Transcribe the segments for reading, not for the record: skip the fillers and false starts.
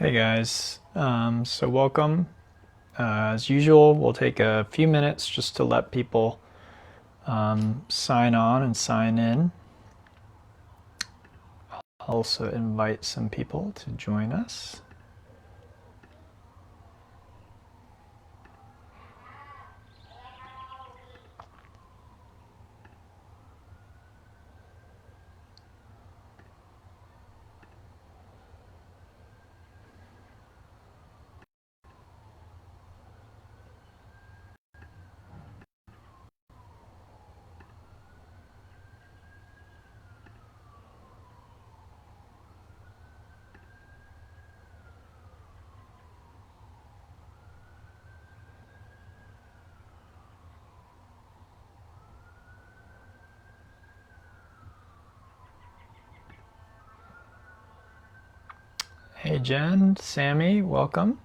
Hey guys, so welcome. As usual, we'll take a few minutes just to let people sign on and sign in. I'll also invite some people to join us. Hey Jen, Sammy, welcome.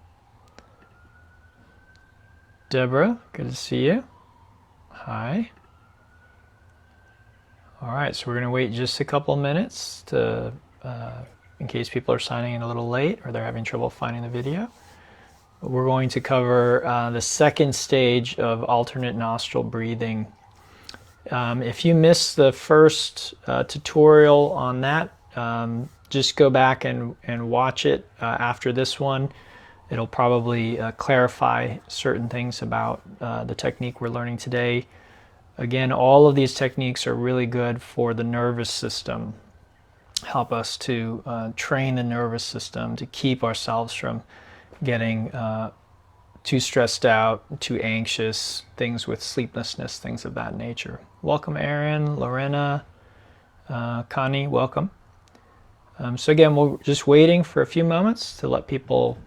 Deborah, good to see you. Hi. All right, so we're going to wait just a couple minutes to, in case people are signing in a little late or they're having trouble finding the video. We're going to cover the second stage of alternate nostril breathing. If you missed the first tutorial on that, just go back and watch it after this one. It'll probably clarify certain things about the technique we're learning today. Again, all of these techniques are really good for the nervous system. Help us to train the nervous system to keep ourselves from getting too stressed out, too anxious, things with sleeplessness, things of that nature. Welcome, Aaron, Lorena, Connie, welcome. So again, we're just waiting for a few moments to let people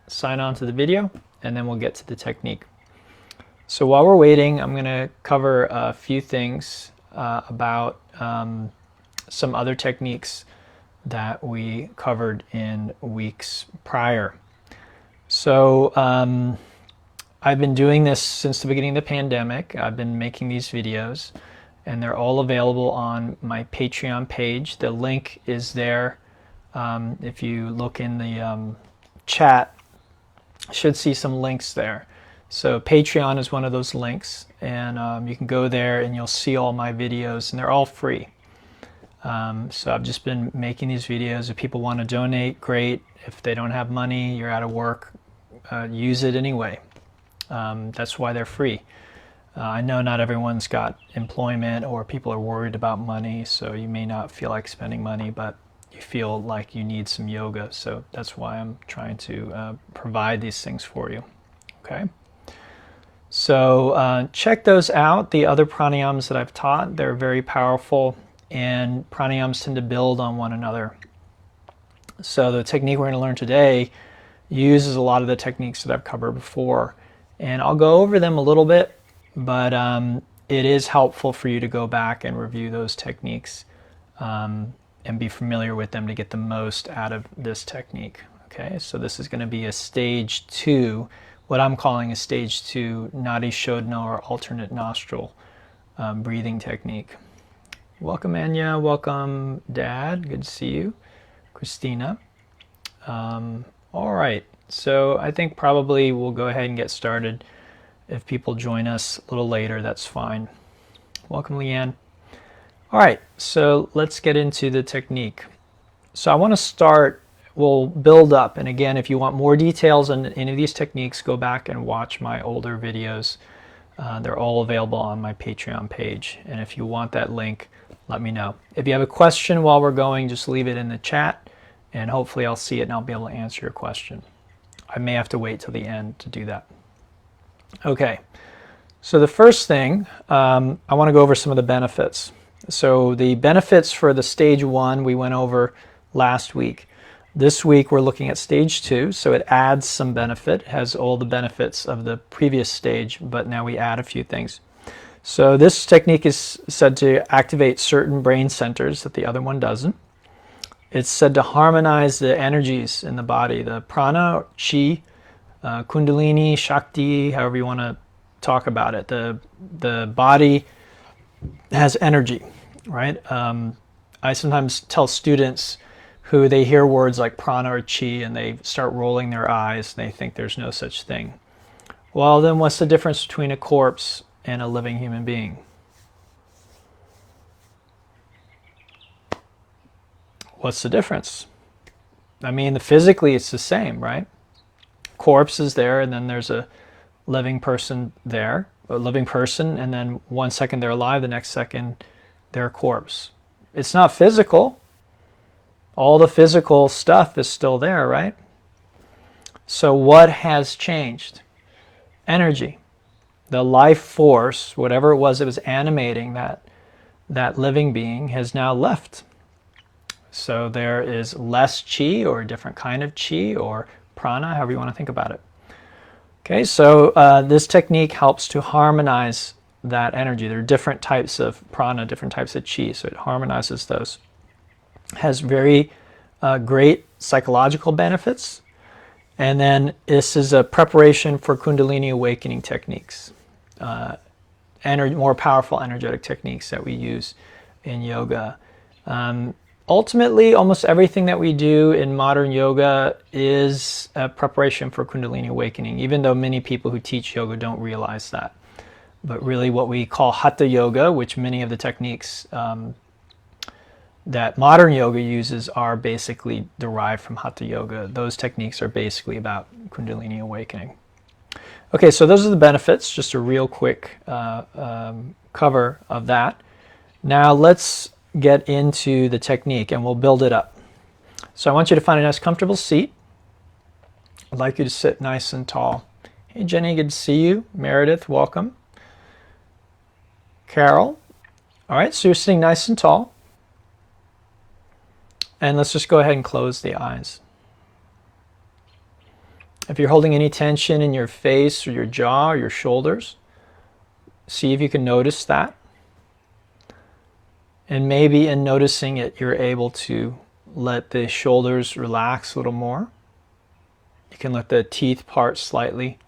sign on to the video, and then we'll get to the technique. So while we're waiting, I'm going to cover a few things about some other techniques that we covered in weeks prior. So I've been doing this since the beginning of the pandemic. I've been making these videos, and they're all available on my Patreon page. The link is there. If you look in the chat, you should see some links there. So Patreon is one of those links, and you can go there and you'll see all my videos, and they're all free. So I've just been making these videos. If people want to donate, great. If they don't have money, you're out of work, use it anyway. That's why they're free. I know not everyone's got employment or people are worried about money, so you may not feel like spending money, but you feel like you need some yoga. So that's why I'm trying to provide these things for you. Okay. So check those out. The other pranayams that I've taught, they're very powerful, and pranayams tend to build on one another. So the technique we're going to learn today uses a lot of the techniques that I've covered before, and I'll go over them a little bit, but it is helpful for you to go back and review those techniques and be familiar with them to get the most out of this technique. Okay, so this is going to be a stage 2, what I'm calling a stage 2 Nadi Shodhana or alternate nostril breathing technique. Welcome Anya, welcome Dad, good to see you. Christina. All right, so I think probably we'll go ahead and get started. If people join us a little later, that's fine. Welcome Leanne. All right, so let's get into the technique. So I want to start, we'll build up, and again, if you want more details on any of these techniques, go back and watch my older videos. They're all available on my Patreon page, and if you want that link, let me know. If you have a question while we're going, just leave it in the chat, and hopefully I'll see it and I'll be able to answer your question. I may have to wait till the end to do that. Okay, so the first thing, I want to go over some of the benefits. So the benefits for the stage 1 we went over last week. This week we're looking at stage 2, so it adds some benefit, it has all the benefits of the previous stage, but now we add a few things. So this technique is said to activate certain brain centers that the other one doesn't. It's said to harmonize the energies in the body, the prana, chi, kundalini, shakti, however you want to talk about it. The body has energy, right? I sometimes tell students who they hear words like prana or chi and they start rolling their eyes and they think there's no such thing. Well, then what's the difference between a corpse and a living human being? What's the difference? I mean, physically it's the same, right? Corpse is there, and then there's a living person there, a living person, and then 1 second they're alive, the next second they're a corpse. It's not physical. All the physical stuff is still there, right? So what has changed? Energy. The life force, whatever it was that was animating that living being, has now left. So there is less chi, or a different kind of chi, or prana, however you want to think about it. Okay, so this technique helps to harmonize that energy. There are different types of prana, different types of chi, so it harmonizes those. Has very great psychological benefits. And then this is a preparation for Kundalini awakening techniques, more powerful energetic techniques that we use in yoga. Ultimately, almost everything that we do in modern yoga is a preparation for Kundalini awakening, even though many people who teach yoga don't realize that. But really what we call Hatha yoga, which many of the techniques that modern yoga uses are basically derived from Hatha yoga. Those techniques are basically about Kundalini awakening. Okay, so those are the benefits, just a real quick cover of that. Now let's get into the technique and we'll build it up. So I want you to find a nice comfortable seat. I'd like you to sit nice and tall. Hey Jenny, good to see you. Meredith, welcome. Carol. All right, so you're sitting nice and tall. And let's just go ahead and close the eyes. If you're holding any tension in your face or your jaw or your shoulders, see if you can notice that. And maybe in noticing it, you're able to let the shoulders relax a little more. You can let the teeth part slightly.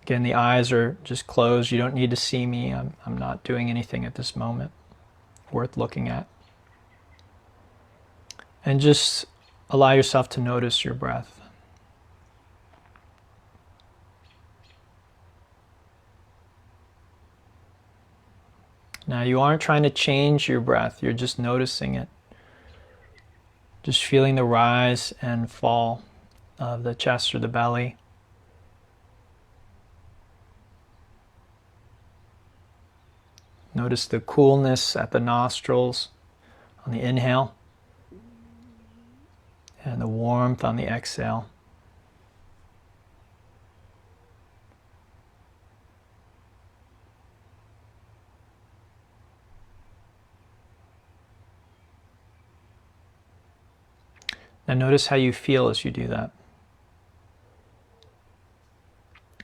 Again, the eyes are just closed. You don't need to see me. I'm not doing anything at this moment worth looking at. And just allow yourself to notice your breath. Now you aren't trying to change your breath, you're just noticing it. Just feeling the rise and fall of the chest or the belly. Notice the coolness at the nostrils on the inhale and the warmth on the exhale. Now notice how you feel as you do that.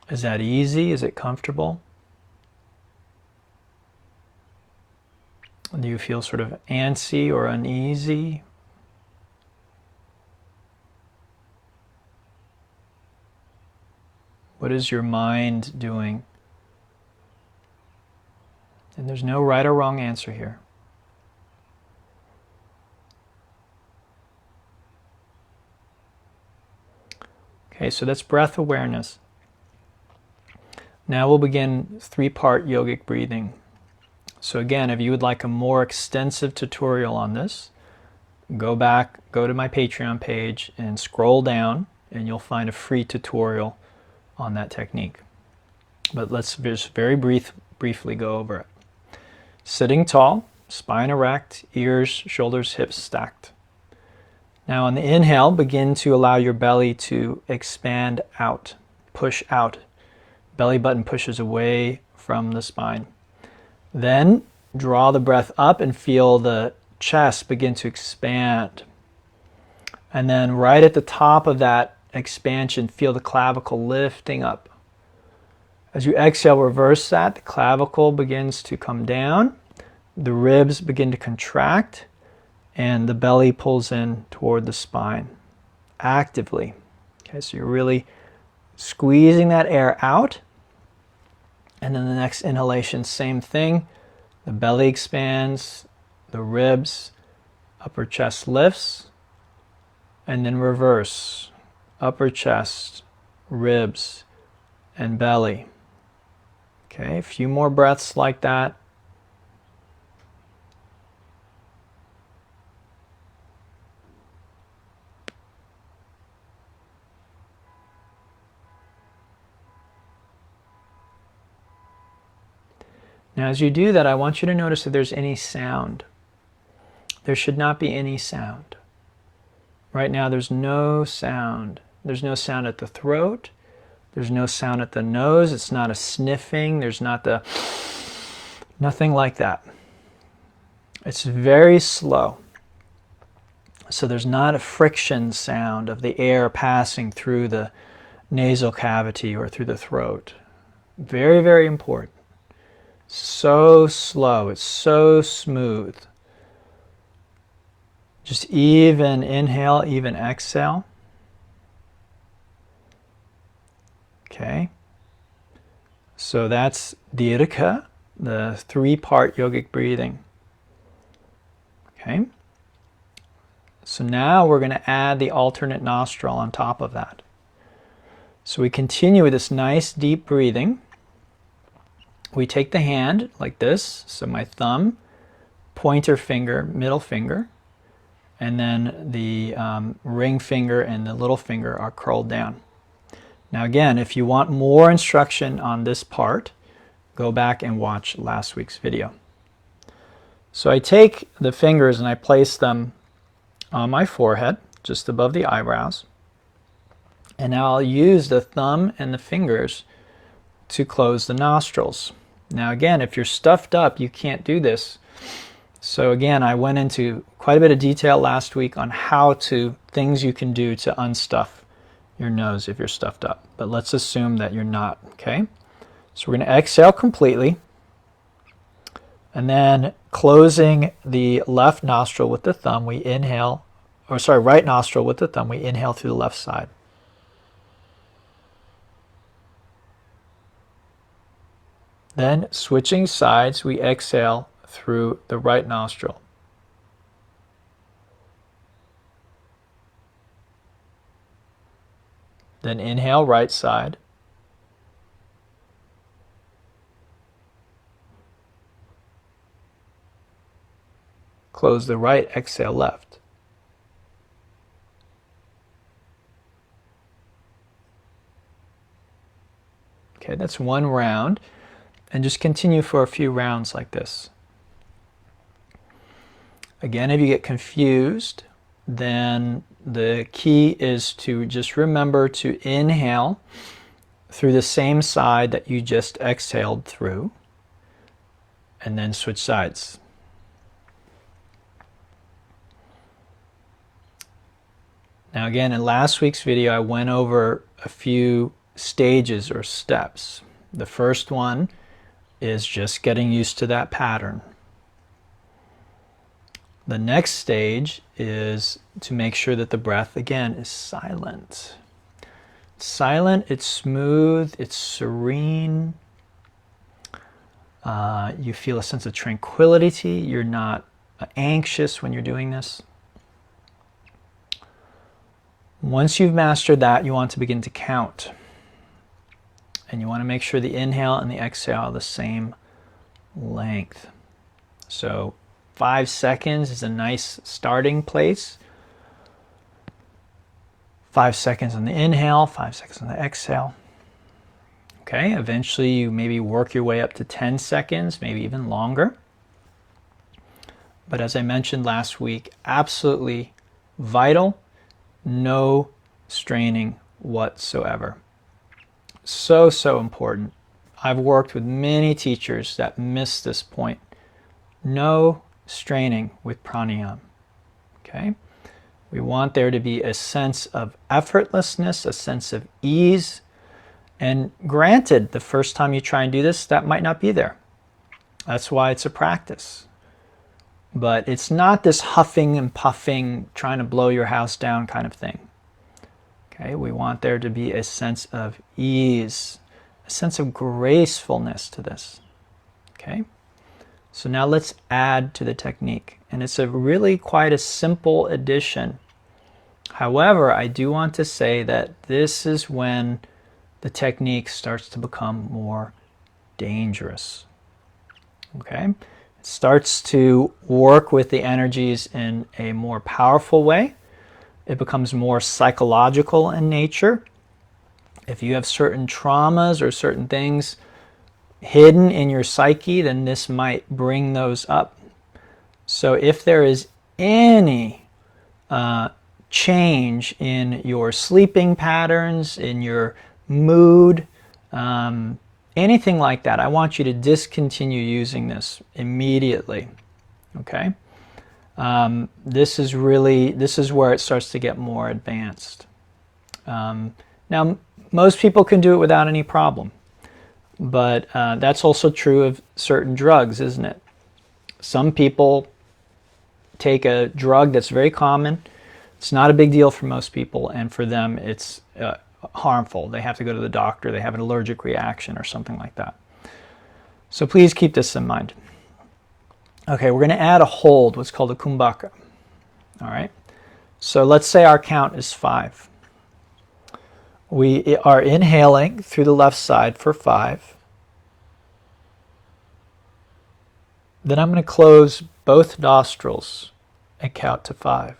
Is that easy? Is it comfortable? Do you feel sort of antsy or uneasy? What is your mind doing? And there's no right or wrong answer here. Okay, so that's breath awareness. Now we'll begin 3-part yogic breathing. So again, if you would like a more extensive tutorial on this, go to my Patreon page and scroll down and you'll find a free tutorial on that technique. But let's just very briefly go over it. Sitting tall, spine erect, ears, shoulders, hips stacked. Now on the inhale, begin to allow your belly to expand out, push out. Belly button pushes away from the spine. Then draw the breath up and feel the chest begin to expand. And then right at the top of that expansion, feel the clavicle lifting up. As you exhale, reverse that. The clavicle begins to come down. The ribs begin to contract. And the belly pulls in toward the spine actively. Okay, so you're really squeezing that air out. And then the next inhalation, same thing. The belly expands, the ribs Upper chest lifts, and then reverse. Upper chest, ribs, and belly. Okay, a few more breaths like that. Now as you do that, I want you to notice if there's any sound. There should not be any sound. Right now there's no sound. There's no sound at the throat. There's no sound at the nose. It's not a sniffing. There's not the... nothing like that. It's very slow. So there's not a friction sound of the air passing through the nasal cavity or through the throat. Very, very important. So slow. It's so smooth. Just even inhale, even exhale. Okay. So that's Dirgha, the three-part yogic breathing. Okay. So now we're going to add the alternate nostril on top of that. So we continue with this nice deep breathing. We take the hand like this, so my thumb, pointer finger, middle finger, and then the ring finger and the little finger are curled down. Now again, if you want more instruction on this part, go back and watch last week's video. So I take the fingers and I place them on my forehead, just above the eyebrows. And now I'll use the thumb and the fingers to close the nostrils. Now again, if you're stuffed up, you can't do this. So again, I went into quite a bit of detail last week on things you can do to unstuff your nose if you're stuffed up. But let's assume that you're not, okay? So we're going to exhale completely. And then closing the left nostril with the thumb, we inhale, or sorry, right nostril with the thumb, we inhale through the left side. Then switching sides, we exhale through the right nostril. Then inhale right side. Close the right, exhale left. Okay, that's one round. And just continue for a few rounds like this. Again, if you get confused, then the key is to just remember to inhale through the same side that you just exhaled through, and then switch sides. Now again, in last week's video, I went over a few stages or steps. The first one is just getting used to that pattern. The next stage is to make sure that the breath, again, is silent. It's silent, it's smooth, it's serene. You feel a sense of tranquility. You're not anxious when you're doing this. Once you've mastered that, you want to begin to count. And you want to make sure the inhale and the exhale are the same length. So 5 seconds is a nice starting place. 5 seconds on the inhale, 5 seconds on the exhale. Okay, eventually you maybe work your way up to 10 seconds, maybe even longer. But as I mentioned last week, absolutely vital, no straining whatsoever. So, so important. I've worked with many teachers that miss this point. No straining with pranayama. Okay? We want there to be a sense of effortlessness, a sense of ease. And granted, the first time you try and do this, that might not be there. That's why it's a practice. But it's not this huffing and puffing, trying to blow your house down kind of thing. Okay, we want there to be a sense of ease, a sense of gracefulness to this. Okay, So now let's add to the technique. And it's a really quite a simple addition. However, I do want to say that this is when the technique starts to become more dangerous. Okay? It starts to work with the energies in a more powerful way. It becomes more psychological in nature. If you have certain traumas or certain things hidden in your psyche, then this might bring those up. So if there is any change in your sleeping patterns, in your mood, anything like that, I want you to discontinue using this immediately. Okay? This is where it starts to get more advanced. Now, most people can do it without any problem, but that's also true of certain drugs, isn't it? Some people take a drug that's very common. It's not a big deal for most people, and for them it's harmful. They have to go to the doctor, they have an allergic reaction or something like that. So please keep this in mind. Okay, we're going to add a hold, what's called a Kumbhaka. All right, so let's say our count is 5. We are inhaling through the left side for 5. Then I'm going to close both nostrils and count to 5.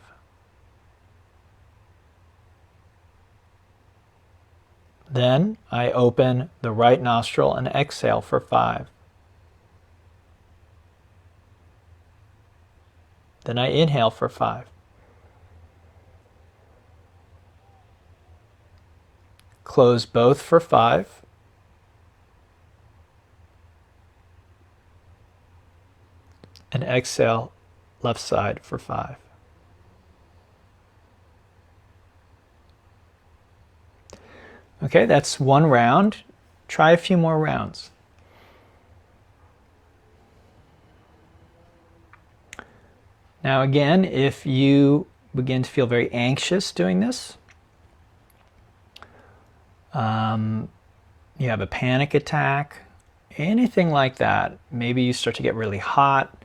Then I open the right nostril and exhale for 5. Then I inhale for 5. Close both for 5. And exhale left side for 5. Okay, that's one round. Try a few more rounds. Now again, if you begin to feel very anxious doing this, you have a panic attack, anything like that, maybe you start to get really hot,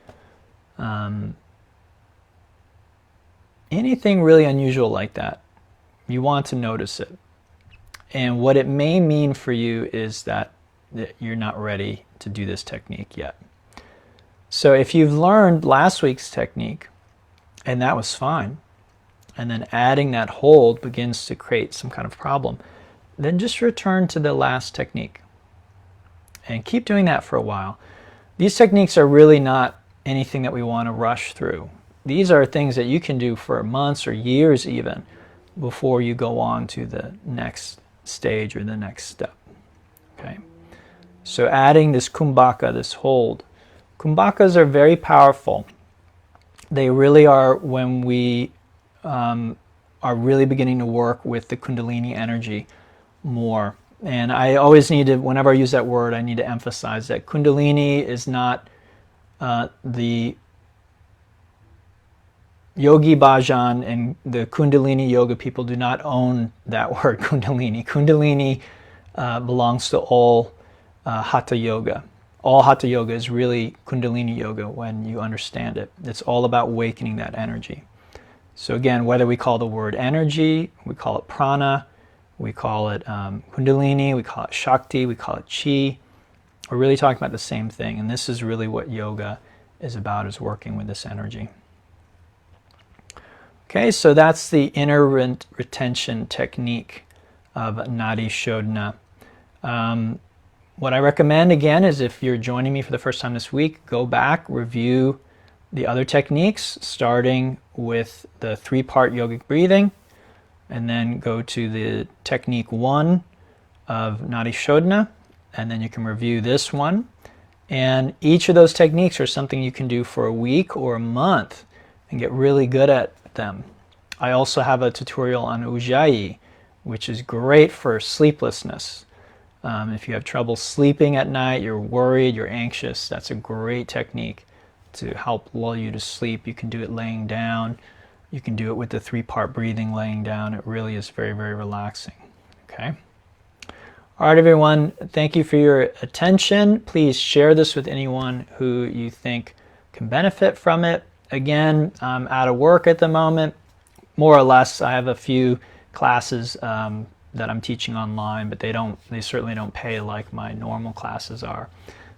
anything really unusual like that, you want to notice it. And what it may mean for you is that you're not ready to do this technique yet. So if you've learned last week's technique, and that was fine, and then adding that hold begins to create some kind of problem, then just return to the last technique. And keep doing that for a while. These techniques are really not anything that we want to rush through. These are things that you can do for months or years even before you go on to the next stage or the next step. Okay? So adding this Kumbhaka, this hold. Kumbhakas are very powerful. They really are when we are really beginning to work with the Kundalini energy more. And I always need to, whenever I use that word, I need to emphasize that Kundalini is not the Yogi Bhajan and the Kundalini yoga people do not own that word Kundalini. Kundalini belongs to all Hatha yoga. All Hatha yoga is really Kundalini yoga when you understand it. It's all about awakening that energy. So again, whether we call the word energy, we call it prana, we call it Kundalini, we call it Shakti, we call it Chi, we're really talking about the same thing. And this is really what yoga is about, is working with this energy. Okay, so that's the inner retention technique of Nadi Shodhana. What I recommend, again, is if you're joining me for the first time this week, go back, review the other techniques, starting with the 3-part yogic breathing, and then go to the technique 1 of Nadi Shodhana, and then you can review this one. And each of those techniques are something you can do for a week or a month and get really good at them. I also have a tutorial on Ujjayi, which is great for sleeplessness. If you have trouble sleeping at night, you're worried, you're anxious, that's a great technique to help lull you to sleep. You can do it laying down. You can do it with the 3-part breathing laying down. It really is very, very relaxing. Okay? All right, everyone, thank you for your attention. Please share this with anyone who you think can benefit from it. Again, I'm out of work at the moment. More or less, I have a few classes that I'm teaching online, but they certainly don't pay like my normal classes are.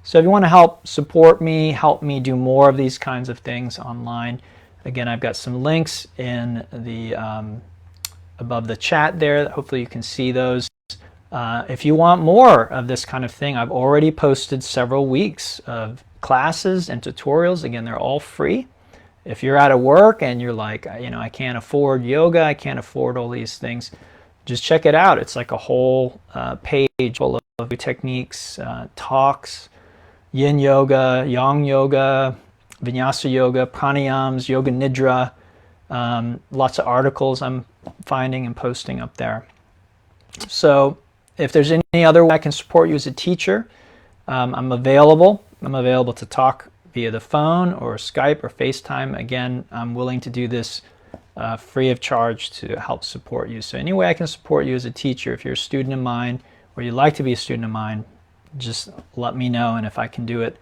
So if you want to help support me, help me do more of these kinds of things online, again, I've got some links in the above the chat there. Hopefully you can see those. If you want more of this kind of thing, I've already posted several weeks of classes and tutorials. Again, they're all free. If you're out of work and you're like, I can't afford yoga, I can't afford all these things, just check it out. It's like a whole page full of techniques, talks, yin yoga, yang yoga, vinyasa yoga, pranayams, yoga nidra, lots of articles I'm finding and posting up there. So if there's any other way I can support you as a teacher, I'm available. I'm available to talk via the phone or Skype or FaceTime. Again, I'm willing to do this free of charge to help support you. So any way I can support you as a teacher, if you're a student of mine or you'd like to be a student of mine, just let me know, and if I can do it,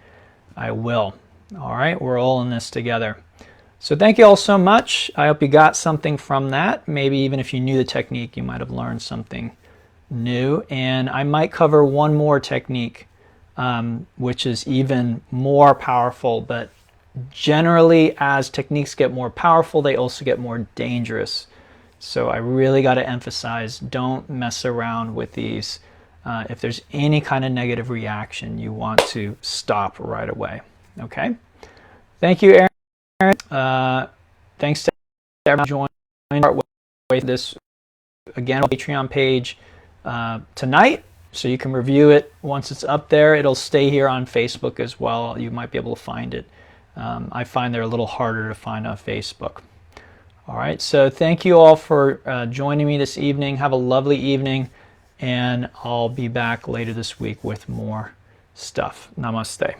I will. All right, we're all in this together. So thank you all so much. I hope you got something from that. Maybe even if you knew the technique, you might have learned something new. And I might cover one more technique, which is even more powerful, but generally as techniques get more powerful, they also get more dangerous. So I really got to emphasize, don't mess around with these. If there's any kind of negative reaction, you want to stop right away. Okay? Thank you, Aaron. Thanks to everyone joining with this again on Patreon page tonight, so you can review it once it's up there. It'll stay here on Facebook as well. You might be able to find it. I find they're a little harder to find on Facebook. All right, so thank you all for joining me this evening. Have a lovely evening, and I'll be back later this week with more stuff. Namaste.